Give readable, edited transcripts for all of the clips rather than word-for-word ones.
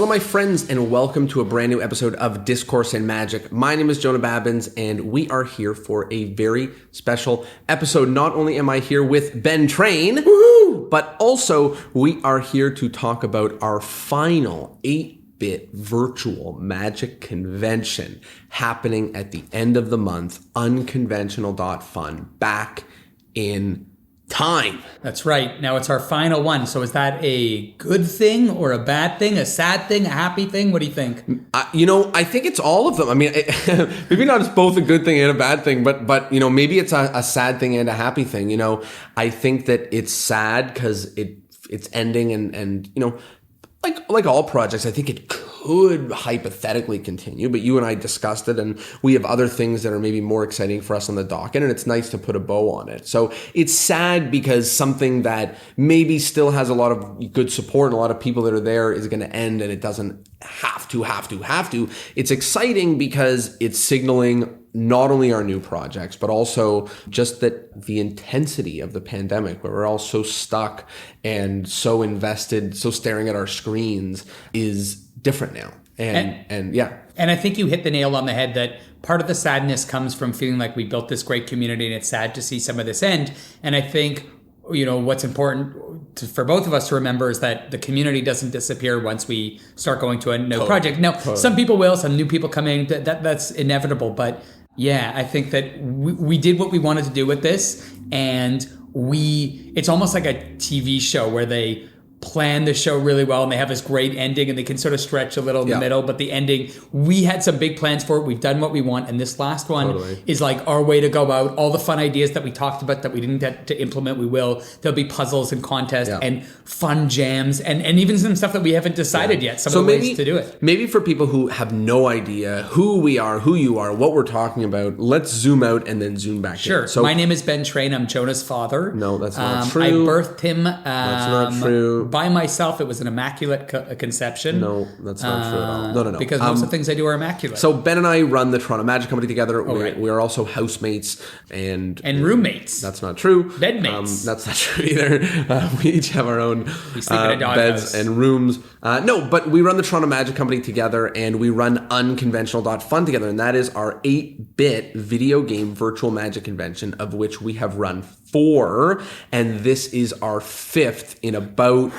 Hello, my friends, and welcome to a brand new episode of Discourse and Magic. My name is Jonah Babbins, and we are here for a very special episode. Not only am I here with Ben Train, woohoo, but also we are here to talk about our final 8-bit virtual magic convention happening at the end of the month, Unconventional.fun, back in time. That's right. Now it's our final one. So is that a good thing or a bad thing, a sad thing, a happy thing? What do you think? I think it's all of them. I mean, maybe not it's both a good thing and a bad thing, but maybe it's a sad thing and a happy thing. I think that it's sad because it's ending and like all projects, I think it could hypothetically continue, but you and I discussed it, and we have other things that are maybe more exciting for us on the docket, and it's nice to put a bow on it. So it's sad because something that maybe still has a lot of good support and a lot of people that are there is going to end, and it doesn't have to. It's exciting because it's signaling not only our new projects, but also just that the intensity of the pandemic, where we're all so stuck and so invested, so staring at our screens, is different now. And yeah. And I think you hit the nail on the head that part of the sadness comes from feeling like we built this great community and it's sad to see some of this end. And I think, what's important for both of us to remember is that the community doesn't disappear once we start going to a new project. Now, some people will, some new people come in, that's inevitable. But yeah, I think that we did what we wanted to do with this, and it's almost like a TV show where they plan the show really well and they have this great ending and they can sort of stretch a little in the middle, but the ending, we had some big plans for it. We've done what we want, and this last one is like our way to go out. All the fun ideas that we talked about that we didn't get to implement, we will. There'll be puzzles and contests and fun jams and even some stuff that we haven't decided yet, some of the ways to do it. Maybe for people who have no idea who we are, who you are, what we're talking about, let's zoom out and then zoom back in. So my name is Ben Train. I'm Jonah's father. No, that's not true. I birthed him. That's not true. By myself. It was an immaculate conception. No, that's not true at all. No. Because most of the things I do are immaculate. So Ben and I run the Toronto Magic Company together. We are also housemates and roommates. That's not true. Bedmates. That's not true either. We each have our own beds and rooms. No, but we run the Toronto Magic Company together, and we run Unconventional.fun together, and that is our 8-bit video game virtual magic convention, of which we have run 4, and this is our 5th in about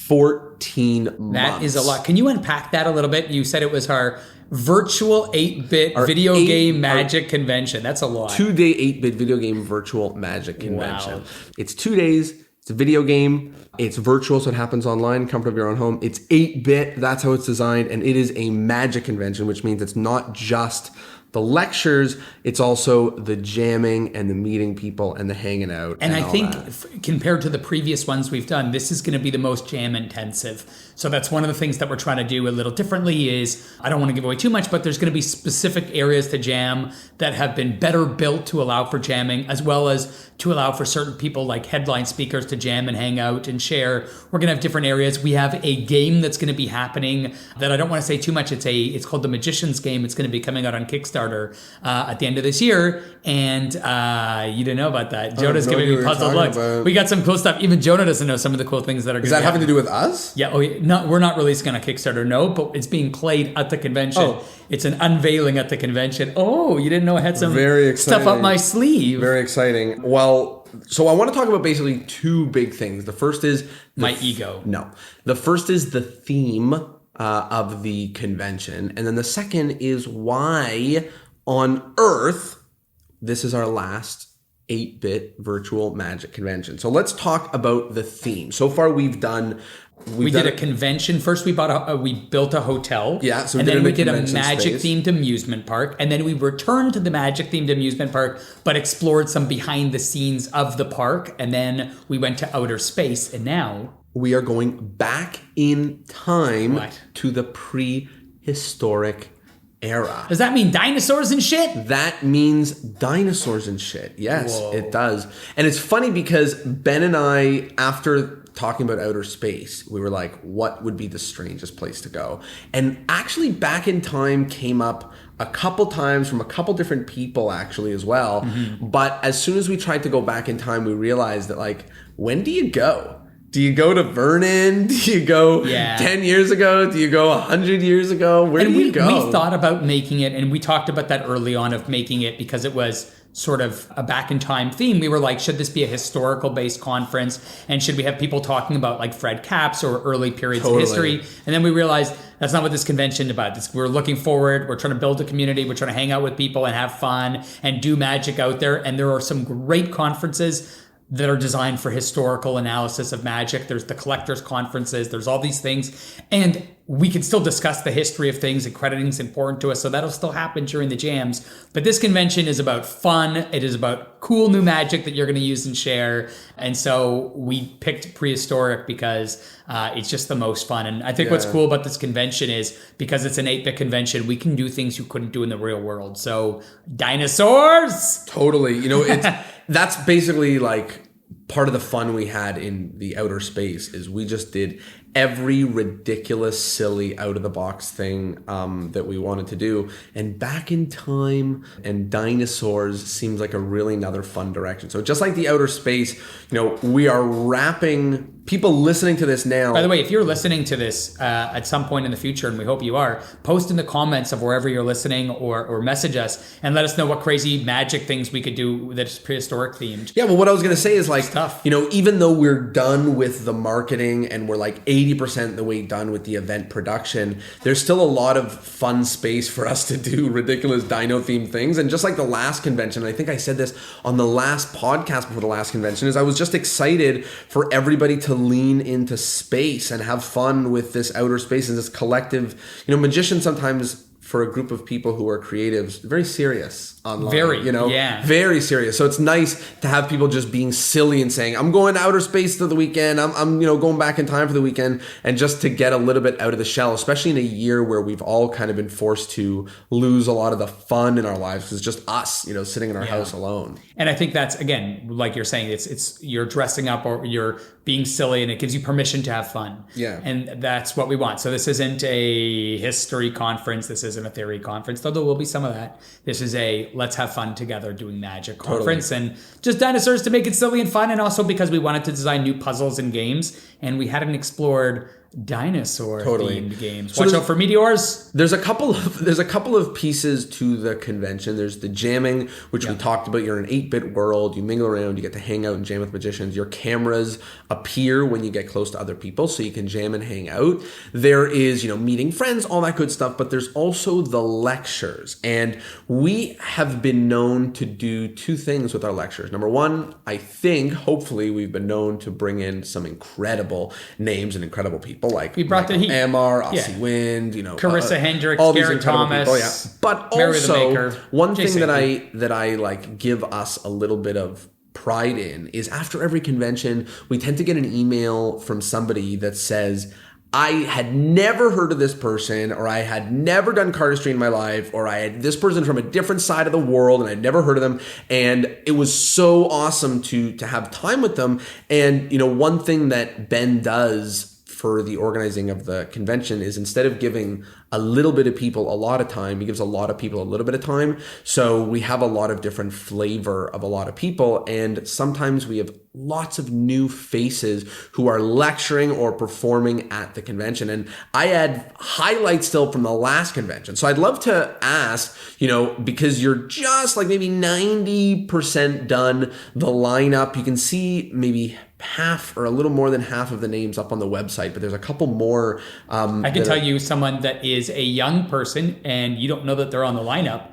14 months. That is a lot. Can you unpack that a little bit? You said it was our virtual 8-bit video game magic convention. That's a lot. 2-day 8-bit video game virtual magic convention. Wow. It's 2 days. It's a video game. It's virtual, so it happens online, comfort of your own home. It's 8-bit. That's how it's designed. And it is a magic convention, which means it's not just the lectures, it's also the jamming and the meeting people and the hanging out. And I think compared to the previous ones we've done, this is going to be the most jam intensive. So that's one of the things that we're trying to do a little differently is, I don't want to give away too much, but there's going to be specific areas to jam that have been better built to allow for jamming, as well as to allow for certain people like headline speakers to jam and hang out and share. We're going to have different areas. We have a game that's going to be happening that I don't want to say too much. It's called the Magician's Game. It's going to be coming out on Kickstarter at the end of this year. And you didn't know about that. Jonah's giving me puzzled looks. We got some cool stuff. Even Jonah doesn't know some of the cool things that are going to be having to do with us? Yeah. Oh, yeah. No, we're not releasing on a Kickstarter, no, but it's being played at the convention. Oh. It's an unveiling at the convention. Oh, you didn't know I had some stuff up my sleeve. Very exciting. Well, so I want to talk about basically 2 big things. The first is... my ego. No. The first is the theme of the convention. And then the second is why on earth this is our last 8-bit virtual magic convention. So let's talk about the theme. So far we did a convention. First we built a hotel. Yeah. So and then we did a magic themed amusement park. And then we returned to the magic themed amusement park, but explored some behind the scenes of the park. And then we went to outer space. And now we are going back in time to the prehistoric era. Does that mean dinosaurs and shit? That means dinosaurs and shit. Yes, Whoa. It does. And it's funny because Ben and I, after talking about outer space, we were like, what would be the strangest place to go? And actually Back in Time came up a couple times from a couple different people actually as well. Mm-hmm. But as soon as we tried to go back in time, we realized that like, when do you go? Do you go to Vernon? Do you go 10 years ago? Do you go 100 years ago? Where do you go? We thought about making it, and we talked about that early on of making it because it was sort of a back in time theme. We were like, should this be a historical based conference? And should we have people talking about like Fred Capps or early periods of history? And then we realized that's not what this convention is about. We're looking forward. We're trying to build a community. We're trying to hang out with people and have fun and do magic out there. And there are some great conferences that are designed for historical analysis of magic. There's the collectors conferences. There's all these things. And we can still discuss the history of things, and crediting is important to us. So that'll still happen during the jams. But this convention is about fun. It is about cool new magic that you're going to use and share. And so we picked prehistoric because it's just the most fun. And I think what's cool about this convention is because it's an 8-bit convention, we can do things you couldn't do in the real world. So dinosaurs! Totally. You know, that's basically like part of the fun we had in the outer space is we just did every ridiculous, silly, out-of-the-box thing that we wanted to do. And back in time and dinosaurs seems like a really another fun direction. So just like the outer space, you know, we are wrapping people listening to this now. By the way, if you're listening to this at some point in the future, and we hope you are, post in the comments of wherever you're listening or message us and let us know what crazy magic things we could do that's prehistoric themed. Yeah, well, what I was going to say is like, Stuff. you know, even though we're done with the marketing and we're like 80% the way done with the event production, there's still a lot of fun space for us to do ridiculous dino themed things. And just like the last convention, I think I said this on the last podcast before the last convention, is I was just excited for everybody to lean into space and have fun with this outer space and this collective, you know, magicians sometimes for a group of people who are creatives, very serious online. Very serious. So it's nice to have people just being silly and saying, I'm going to outer space for the weekend. I'm going back in time for the weekend, and just to get a little bit out of the shell, especially in a year where we've all kind of been forced to lose a lot of the fun in our lives because it's just us, you know, sitting in our house alone. And I think that's, again, like you're saying, it's you're dressing up or you're being silly, and it gives you permission to have fun. Yeah. And that's what we want. So this isn't a history conference. This isn't a theory conference, though there will be some of that. This is a let's have fun together doing magic conference, and just dinosaurs to make it silly and fun, and also because we wanted to design new puzzles and games, and we hadn't explored dinosaur themed games. Watch out for meteors. There's a couple of pieces to the convention. There's the jamming, which we talked about. You're in an 8-bit world. You mingle around. You get to hang out and jam with magicians. Your cameras appear when you get close to other people, so you can jam and hang out. There is, you know, meeting friends, all that good stuff. But there's also the lectures, and we have been known to do two things with our lectures. Number one, I think, hopefully, we've been known to bring in some incredible names and incredible people. Like we brought the heat. Amar, Aussie Wind, you know, Carissa Hendricks, all these Garrett incredible Thomas, people. But Mary also the Maker, one thing Jason that I like give us a little bit of pride in is after every convention, we tend to get an email from somebody that says, I had never heard of this person, or I had never done cardistry in my life, or I had this person from a different side of the world and I'd never heard of them. And it was so awesome to have time with them. And, you know, one thing that Ben does for the organizing of the convention is instead of giving a little bit of people a lot of time, he gives a lot of people a little bit of time. So we have a lot of different flavor of a lot of people. And sometimes we have lots of new faces who are lecturing or performing at the convention. And I had highlights still from the last convention. So I'd love to ask, you know, because you're just like maybe 90% done the lineup, you can see maybe half or a little more than half of the names up on the website, but there's a couple more. I can tell you someone that is a young person and you don't know that they're on the lineup.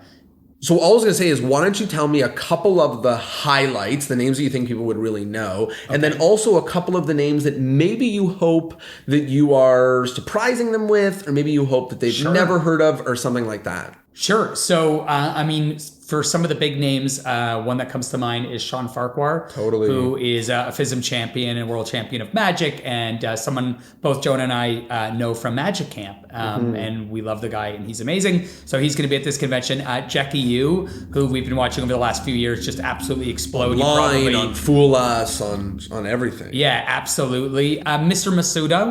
So all I was going to say is, why don't you tell me a couple of the highlights, the names that you think people would really know, and then also a couple of the names that maybe you hope that you are surprising them with, or maybe you hope that they've never heard of, or something like that. Sure. So, I mean, for some of the big names, one that comes to mind is Sean Farquhar, who is a FISM champion and world champion of magic, and someone both Jonah and I know from Magic Camp, and we love the guy, and he's amazing. So he's going to be at this convention. Jackie Yu, who we've been watching over the last few years, just absolutely explode. Online, on Fool Us, on everything. Yeah, absolutely. Mr. Masato,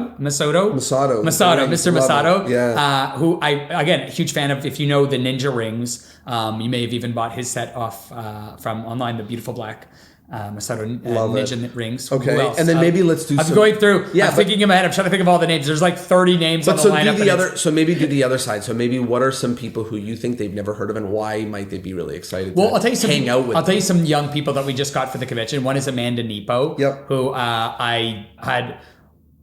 who I, again, a huge fan of. If you know the Ninja Rings, you may have even bought his set off from online, the beautiful black Love Ninja it. Rings. Okay, Who else? and then maybe let's do I'm some... going through, Yeah, I'm thinking in my head, I'm trying to think of all the names. There's like 30 names on the lineup. So maybe do the other side. So maybe what are some people who you think they've never heard of and why might they be really excited I'll tell you some, hang out with I'll tell you some young people that we just got for the convention. One is Amanda Nepo, Yep. who I had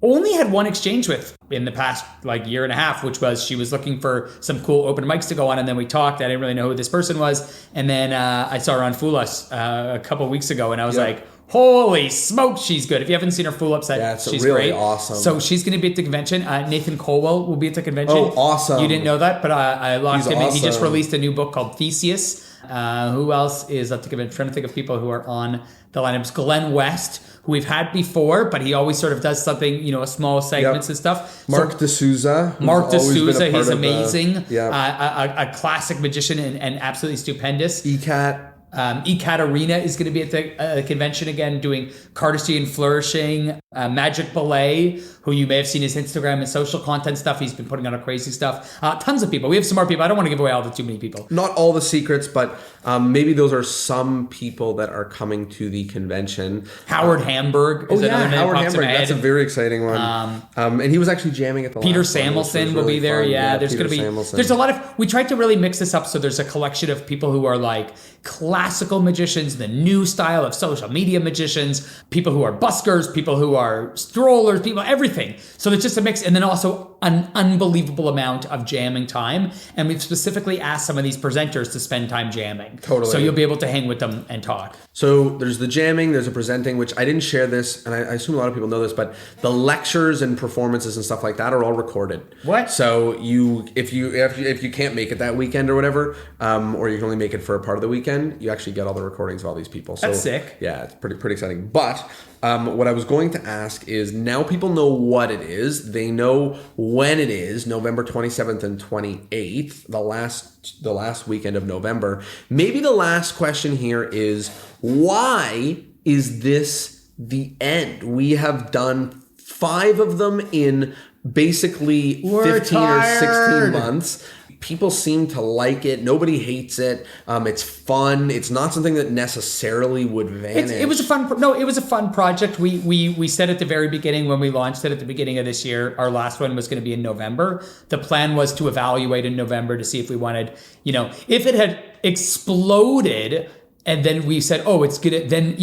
only had one exchange with in the past like year and a half, which was she was looking for some cool open mics to go on, and then we talked. I didn't really know who this person was, and then I saw her on Fool Us a couple weeks ago, and I was like, holy smoke, she's good. If you haven't seen her Fool Upset, she's really great. awesome. So she's going to be at the convention. Nathan Colwell will be at the convention. Oh, awesome. You didn't know that, but I locked him in. Awesome. He just released a new book called Theseus. Who else is at the convention? I'm trying to think of people who are on the lineups. Glenn West, who we've had before, but he always sort of does something, a small segments and stuff. Mark D'Souza. He's amazing. A A classic magician and absolutely stupendous. ECAT. Ekaterina is going to be at the convention again, doing Cardistry and Flourishing. Magic Ballet, who you may have seen his Instagram and social content stuff. He's been putting out a crazy stuff. Tons of people. We have some more people. I don't want to give away too many people. Not all the secrets, but maybe those are some people that are coming to the convention. Howard Hamburg is another name. Howard Hamburg. That's a very exciting one. And he was actually jamming at the Peter last Samuelson one, will be there. Fun. There's going to be. There's a lot of. We tried to really mix this up, so there's a collection of people who are like classical magicians, the new style of social media magicians, people who are buskers, people who are strollers, people, everything. So there's just a mix, and then also an unbelievable amount of jamming time. And we've specifically asked some of these presenters to spend time jamming. Totally. So you'll be able to hang with them and talk. So there's the jamming, there's a presenting, which I didn't share this, and I assume a lot of people know this, but the lectures and performances and stuff like that are all recorded. What? So if you can't make it that weekend or whatever, or you can only make it for a part of the weekend, you actually get all the recordings of all these people. So, that's sick. Yeah, it's pretty exciting. But what I was going to ask is, now people know what it is. They know when it is, November 27th and 28th, the last weekend of November. Maybe the last question here is, why is this the end? We have done 5 of them in basically 15 or 16 months. People seem to like it. Nobody hates it. It's fun. It's not something that necessarily would vanish. It was a fun project. We said at the very beginning when we launched it at the beginning of this year, our last one was going to be in November. The plan was to evaluate in November to see if we wanted, if it had exploded and then we said, oh, it's good. Then,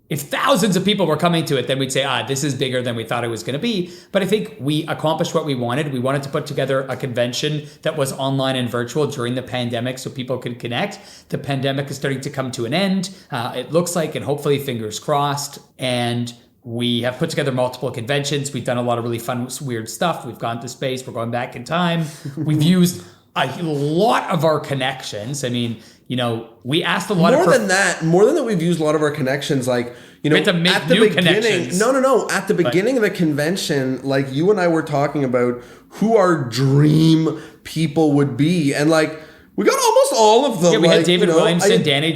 if thousands of people were coming to it, then we'd say, this is bigger than we thought it was going to be. But I think we accomplished what we wanted. We wanted to put together a convention that was online and virtual during the pandemic so people could connect. The pandemic is starting to come to an end. It looks like, and hopefully fingers crossed. And we have put together multiple conventions. We've done a lot of really fun, weird stuff. We've gone to space. We're going back in time. We've used a lot of our connections. I mean, we asked a lot more than that, we've used a lot of our connections, like, we had to make at the new beginning, connections. No. At the beginning of the convention, like, you and I were talking about who our dream people would be. And like, we got almost all of them. Yeah, we had David Williamson, Danny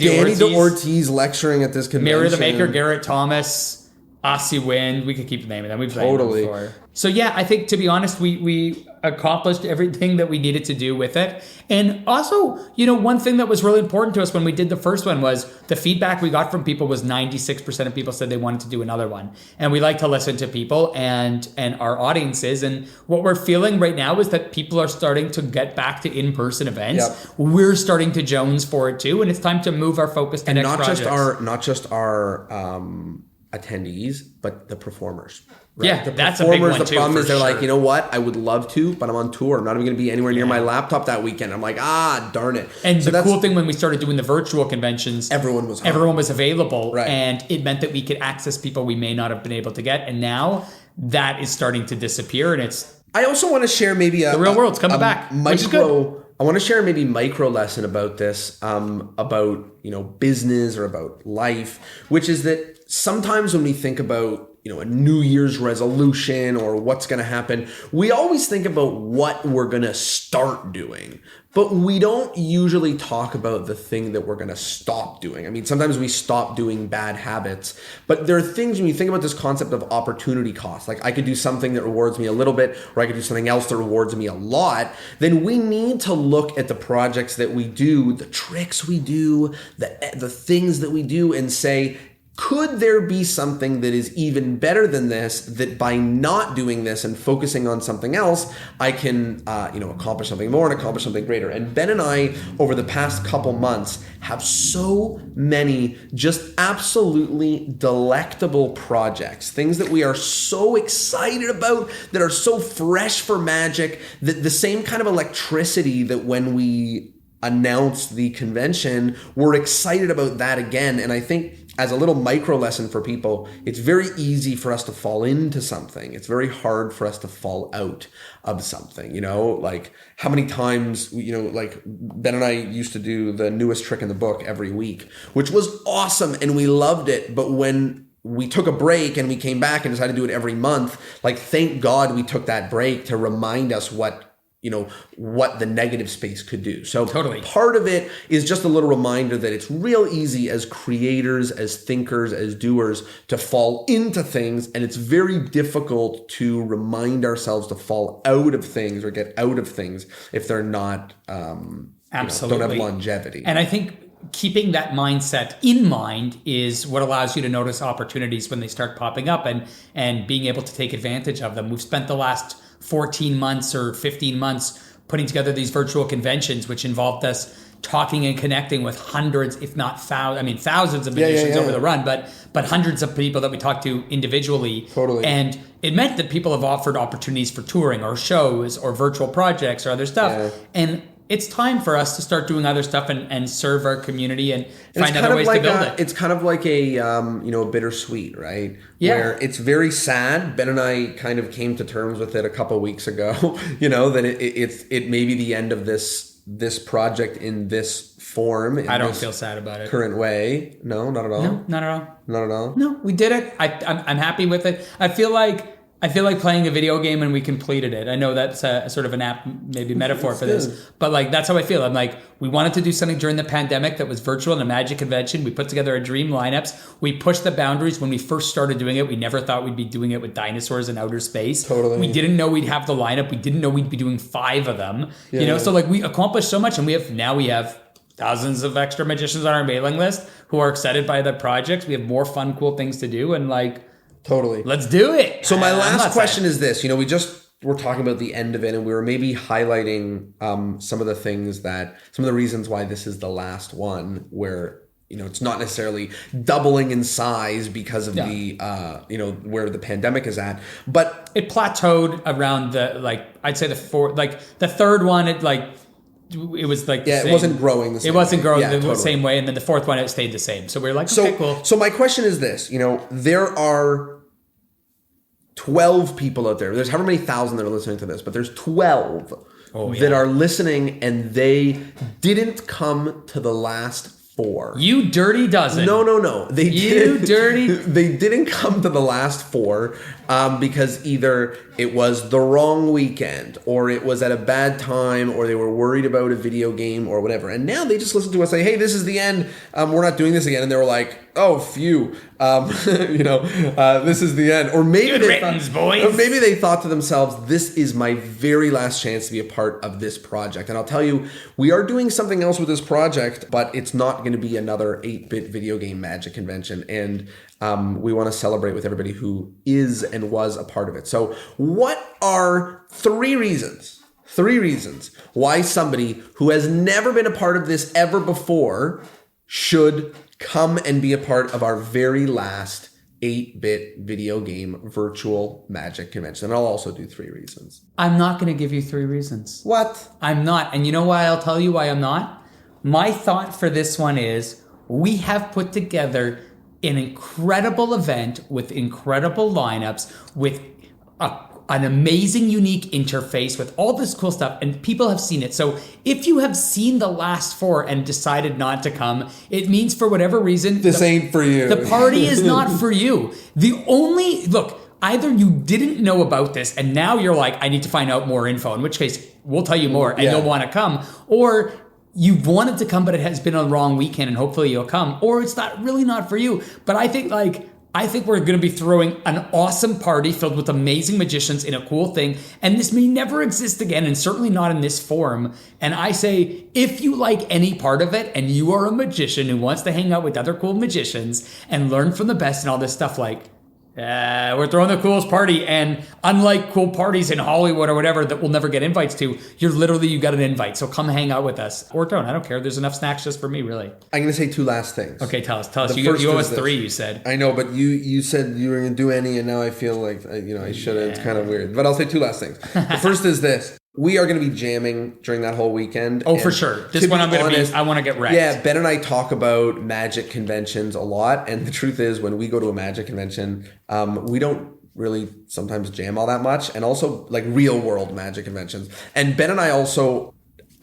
Ortiz lecturing at this convention. Mary the Maker, Garrett Thomas, Aussie Wind. We could keep naming them. We've named them before. So yeah, I think, to be honest, we accomplished everything that we needed to do with it. And also, one thing that was really important to us when we did the first one was the feedback we got from people was 96% of people said they wanted to do another one. And we like to listen to people and our audiences. And what we're feeling right now is that people are starting to get back to in-person events. Yep. We're starting to Jones for it too. And it's time to move our focus to next projects. Not just our attendees, but the performers. Right? Yeah, the that's a big one too. The problem is they're like, you know what? I would love to, but I'm on tour. I'm not even going to be anywhere near my laptop that weekend. I'm like, darn it. And so the cool thing when we started doing the virtual conventions, everyone was available, right. And it meant that we could access people we may not have been able to get. And now that is starting to disappear, and it's. I also want to share maybe the real world's coming back, which is good. I want to share maybe micro lesson about this, about business or about life, which is that sometimes when we think about a New Year's resolution or what's going to happen, we always think about what we're going to start doing, but we don't usually talk about the thing that we're going to stop doing. I mean, sometimes we stop doing bad habits, but there are things when you think about this concept of opportunity cost, like I could do something that rewards me a little bit, or I could do something else that rewards me a lot, then we need to look at the projects that we do, the tricks we do, the things that we do, and say, could there be something that is even better than this, that by not doing this and focusing on something else, I can, accomplish something more and accomplish something greater? And Ben and I, over the past couple months, have so many just absolutely delectable projects, things that we are so excited about, that are so fresh for Magic, that the same kind of electricity that when we announced the convention, we're excited about that again. And I think, as a little micro lesson for people, it's very easy for us to fall into something. It's very hard for us to fall out of something, like how many times, like Ben and I used to do the newest trick in the book every week, which was awesome and we loved it. But when we took a break and we came back and decided to do it every month, like, thank God we took that break to remind us what the negative space could do. So totally. Part of it is just a little reminder that it's real easy as creators, as thinkers, as doers to fall into things. And it's very difficult to remind ourselves to fall out of things or get out of things if they're not, Absolutely. Don't have longevity. And I think keeping that mindset in mind is what allows you to notice opportunities when they start popping up and being able to take advantage of them. We've spent the last 14 months or 15 months putting together these virtual conventions, which involved us talking and connecting with hundreds, if not thousands of magicians over the run, but hundreds of people that we talked to individually. Totally. And it meant that people have offered opportunities for touring or shows or virtual projects or other stuff. Yeah. And it's time for us to start doing other stuff and serve our community and find other ways to build it. It's kind of like a bittersweet, right? Yeah. Where it's very sad. Ben and I kind of came to terms with it a couple of weeks ago, that it may be the end of this project in this form. I don't feel sad about it. Current way. No, not at all. No, not at all. Not at all. No, we did it. I'm happy with it. I feel like playing a video game and we completed it. I know that's a sort of an apt maybe metaphor for this, but like that's how I feel. I'm like, we wanted to do something during the pandemic that was virtual and a Magic convention. We put together a dream lineups. We pushed the boundaries when we first started doing it. We never thought we'd be doing it with dinosaurs in outer space. Totally. We didn't know we'd have the lineup. We didn't know we'd be doing 5 of them. So like we accomplished so much, and we have thousands of extra magicians on our mailing list who are excited by the projects. We have more fun, cool things to do, and like. Totally. Let's do it. So my last question is this. We're talking about the end of it, and we were maybe highlighting some of the reasons why this is the last one, where it's not necessarily doubling in size because of the where the pandemic is at, but it plateaued around I'd say the third one it was like it wasn't growing the same. It wasn't growing the totally. Same way, and then the fourth one it stayed the same. So we're like, okay, cool. So my question is this: there are 12 people out there. There's however many thousand that are listening to this, but there's 12 that are listening, and they didn't come to the last 4. You dirty dozen. No. They didn't come to the last 4 because either it was the wrong weekend, or it was at a bad time, or they were worried about a video game or whatever. And now they just listen to us say, hey, this is the end. We're not doing this again. And they were like, oh, phew. This is the end. Or maybe maybe they thought to themselves, this is my very last chance to be a part of this project. And I'll tell you, we are doing something else with this project, but it's not going to be another 8-bit video game Magic convention. And we want to celebrate with everybody who is and was a part of it. So what are 3 reasons why somebody who has never been a part of this ever before should come and be a part of our very last 8-bit video game virtual Magic convention? And I'll also do 3 reasons. I'm not going to give you 3 reasons. What? I'm not. And you know why? I'll tell you why I'm not. My thought for this one is we have put together an incredible event with incredible lineups, with an amazing, unique interface, with all this cool stuff, and people have seen it. So if you have seen the last 4 and decided not to come, it means for whatever reason, this ain't for you. The party is not for you. Either you didn't know about this and now you're like, I need to find out more info, in which case we'll tell you more and you'll want to come, or you've wanted to come, but it has been a wrong weekend and hopefully you'll come, or it's not for you. But I think I think we're going to be throwing an awesome party filled with amazing magicians in a cool thing. And this may never exist again, and certainly not in this form. And I say, if you like any part of it and you are a magician who wants to hang out with other cool magicians and learn from the best and all this stuff, like, we're throwing the coolest party. And unlike cool parties in Hollywood or whatever that we'll never get invites to, you got an invite. So come hang out with us. Or don't. I don't care. There's enough snacks just for me, really. I'm going to say two last things. Okay, tell us. You owe us three, you said. I know, but you said you were going to do any, and now I feel like, I should have. It's kind of weird. But I'll say two last things. The first is this. We are going to be jamming during that whole weekend. Oh, for sure. This one I want to get wrecked. Yeah, Ben and I talk about magic conventions a lot. And the truth is, when we go to a magic convention, we don't really sometimes jam all that much. And also like real world magic conventions. And Ben and I also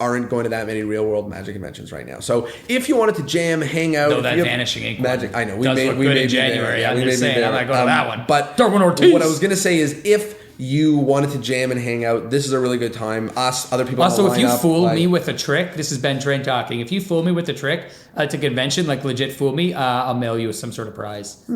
aren't going to that many real world magic conventions right now. So if you wanted to jam, hang out. No, that Vanishing Ink magic. I know. We look good in January. I'm just saying. I'm not going to that one. But Darwin Ortiz. What I was going to say is if you wanted to jam and hang out, this is a really good time. Other people. Also, if you fool me with a trick, this is Ben Train talking. If you fool me with a trick to convention, like legit fool me, I'll mail you some sort of prize.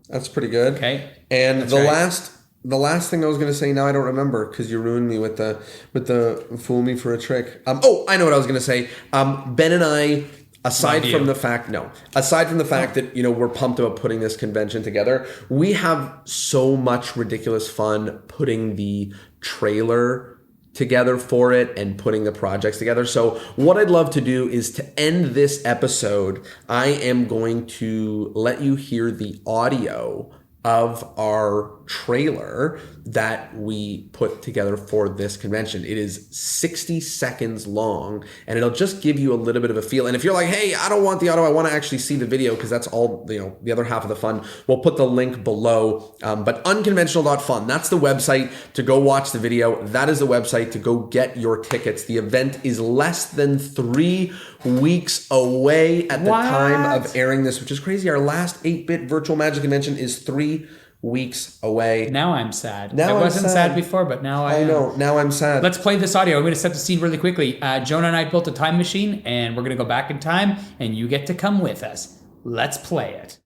That's pretty good. Okay. And the last thing I was going to say, now I don't remember because you ruined me with the fool me for a trick. I know what I was going to say. Ben and I. Aside from the fact that, we're pumped about putting this convention together, we have so much ridiculous fun putting the trailer together for it and putting the projects together. So what I'd love to do is to end this episode, I am going to let you hear the audio of our trailer that we put together for this convention. It is 60 seconds long, and it'll just give you a little bit of a feel. And if you're like, hey, I don't want the audio, I want to actually see the video, because that's all, the other half of the fun, we'll put the link below. But Unconventional.fun, that's the website to go watch the video. That is the website to go get your tickets. The event is less than 3 weeks away at the time of airing this, which is crazy. Our last 8-bit virtual magic convention is 3 weeks away. Now I'm sad. I wasn't sad before, but now I am. know. Now I'm sad. Let's play this audio. I'm going to set the scene really quickly. Jonah and I built a time machine, and we're going to go back in time, and you get to come with us. Let's play it.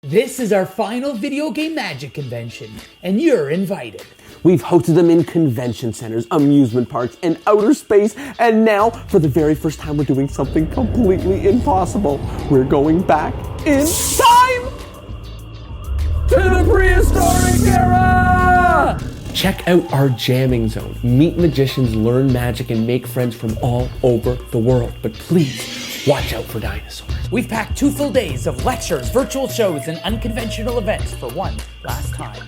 This is our final video game magic convention, and you're invited. We've hosted them in convention centers, amusement parks, and outer space, and now, for the very first time, we're doing something completely impossible. We're going back in time to the prehistoric era! Check out our jamming zone. Meet magicians, learn magic, and make friends from all over the world. But please, watch out for dinosaurs. We've packed 2 full days of lectures, virtual shows, and unconventional events for one last time.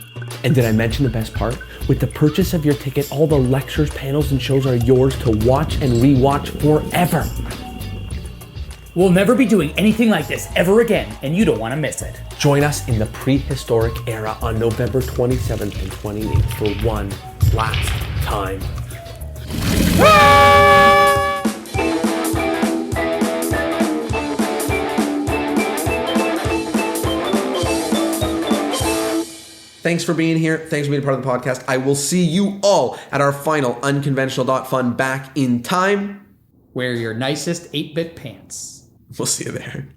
And did I mention the best part? With the purchase of your ticket, all the lectures, panels, and shows are yours to watch and rewatch forever. We'll never be doing anything like this ever again, and you don't want to miss it. Join us in the prehistoric era on November 27th and 28th for one last time. Thanks for being here. Thanks for being a part of the podcast. I will see you all at our final Unconventional.fun back in time. Wear your nicest 8-bit pants. We'll see you there.